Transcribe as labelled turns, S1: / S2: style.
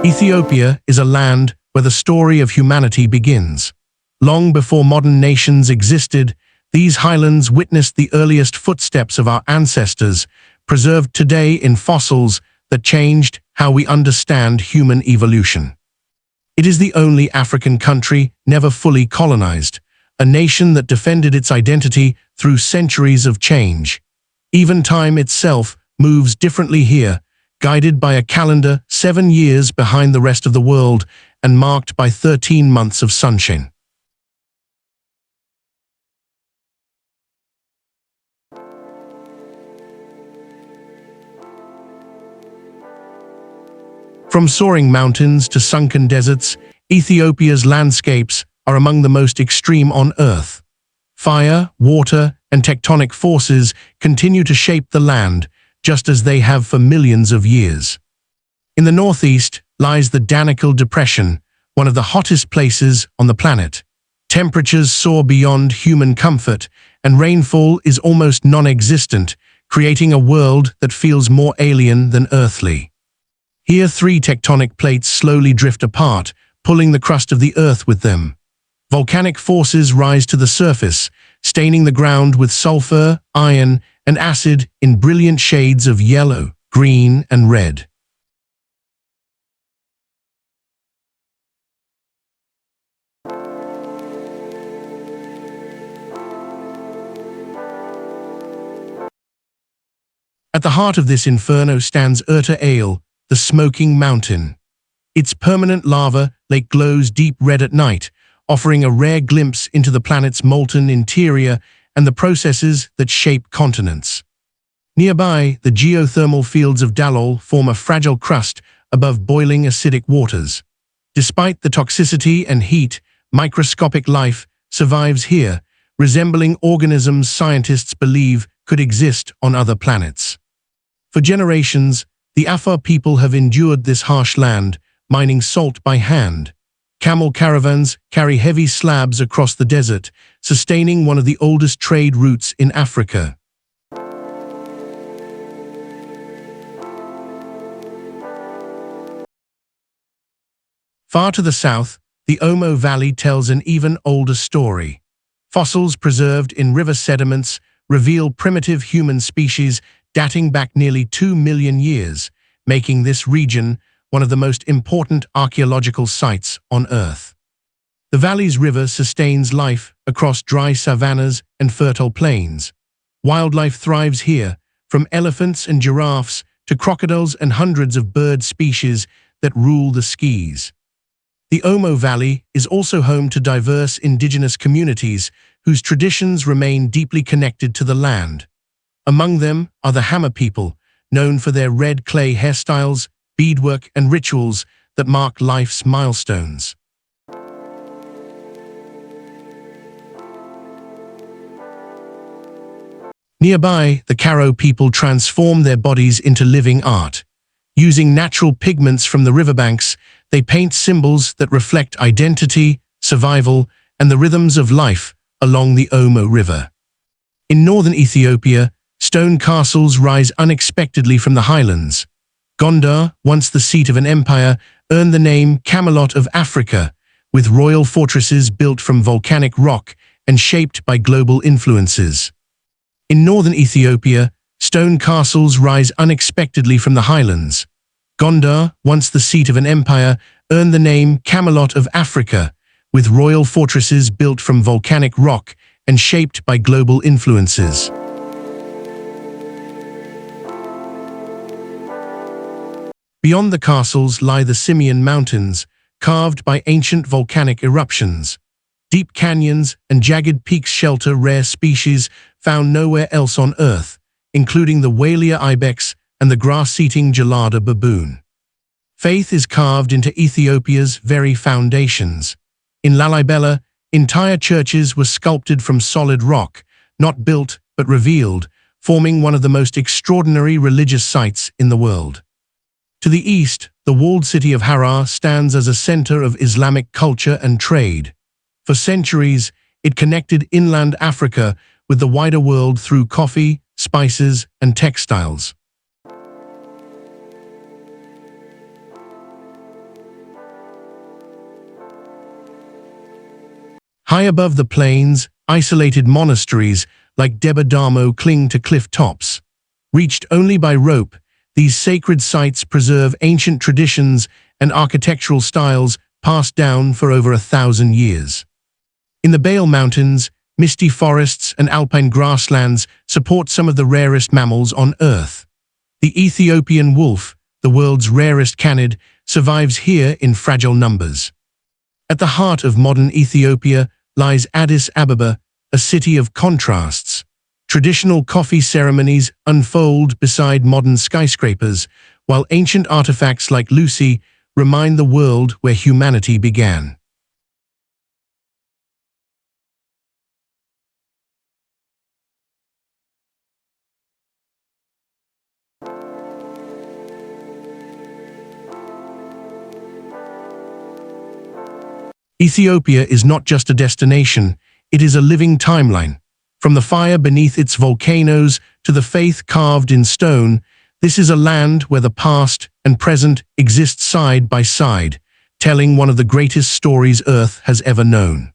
S1: Ethiopia is a land where the story of humanity begins. Long before modern nations existed, these highlands witnessed the earliest footsteps of our ancestors, preserved today in fossils that changed how we understand human evolution. It is the only African country never fully colonized, a nation that defended its identity through centuries of change. Even time itself moves differently here, guided by a calendar 7 years behind the rest of the world and marked by 13 months of sunshine. From soaring mountains to sunken deserts, Ethiopia's landscapes are among the most extreme on Earth. Fire, water, and tectonic forces continue to shape the land, just as they have for millions of years. In the northeast lies the Danakil Depression, one of the hottest places on the planet. Temperatures soar beyond human comfort, and rainfall is almost non-existent, creating a world that feels more alien than earthly. Here, 3 tectonic plates slowly drift apart, pulling the crust of the Earth with them. Volcanic forces rise to the surface, staining the ground with sulfur, iron, and acid in brilliant shades of yellow, green, and red. At the heart of this inferno stands Ale, the smoking mountain. Its permanent lava lake glows deep red at night, offering a rare glimpse into the planet's molten interior and the processes that shape continents. Nearby, the geothermal fields of Dalol form a fragile crust above boiling acidic waters. Despite the toxicity and heat, microscopic life survives here, resembling organisms scientists believe could exist on other planets. For generations, the Afar people have endured this harsh land, mining salt by hand. Camel caravans carry heavy slabs across the desert, sustaining one of the oldest trade routes in Africa. Far to the south, the Omo Valley tells an even older story. Fossils preserved in river sediments reveal primitive human species dating back nearly 2 million years, making this region one of the most important archaeological sites on Earth. The valley's river sustains life across dry savannas and fertile plains. Wildlife thrives here, from elephants and giraffes to crocodiles and hundreds of bird species that rule the skies. The Omo Valley is also home to diverse indigenous communities whose traditions remain deeply connected to the land. Among them are the Hama people, known for their red clay hairstyles, beadwork, and rituals that mark life's milestones. Nearby, the Karo people transform their bodies into living art. Using natural pigments from the riverbanks, they paint symbols that reflect identity, survival, and the rhythms of life along the Omo River. In northern Ethiopia, stone castles rise unexpectedly from the highlands. Gondar, once the seat of an empire, earned the name Camelot of Africa, with royal fortresses built from volcanic rock and shaped by global influences. In northern Ethiopia, stone castles rise unexpectedly from the highlands. Gondar, once the seat of an empire, earned the name Camelot of Africa, with royal fortresses built from volcanic rock and shaped by global influences. Beyond the castles lie the Simien Mountains, carved by ancient volcanic eruptions. Deep canyons and jagged peaks shelter rare species found nowhere else on Earth, including the Walia ibex and the grass-eating gelada baboon. Faith is carved into Ethiopia's very foundations. In Lalibela, entire churches were sculpted from solid rock, not built but revealed, forming one of the most extraordinary religious sites in the world. To the east, the walled city of Harar stands as a center of Islamic culture and trade. For centuries, it connected inland Africa with the wider world through coffee, spices, and textiles. High above the plains, isolated monasteries like Debadamo cling to cliff tops. Reached only by rope, these sacred sites preserve ancient traditions and architectural styles passed down for over 1,000 years. In the Bale Mountains, misty forests and alpine grasslands support some of the rarest mammals on Earth. The Ethiopian wolf, the world's rarest canid, survives here in fragile numbers. At the heart of modern Ethiopia lies Addis Ababa, a city of contrasts. Traditional coffee ceremonies unfold beside modern skyscrapers, while ancient artifacts like Lucy remind the world where humanity began. Ethiopia is not just a destination, it is a living timeline. From the fire beneath its volcanoes to the faith carved in stone, this is a land where the past and present exist side by side, telling one of the greatest stories Earth has ever known.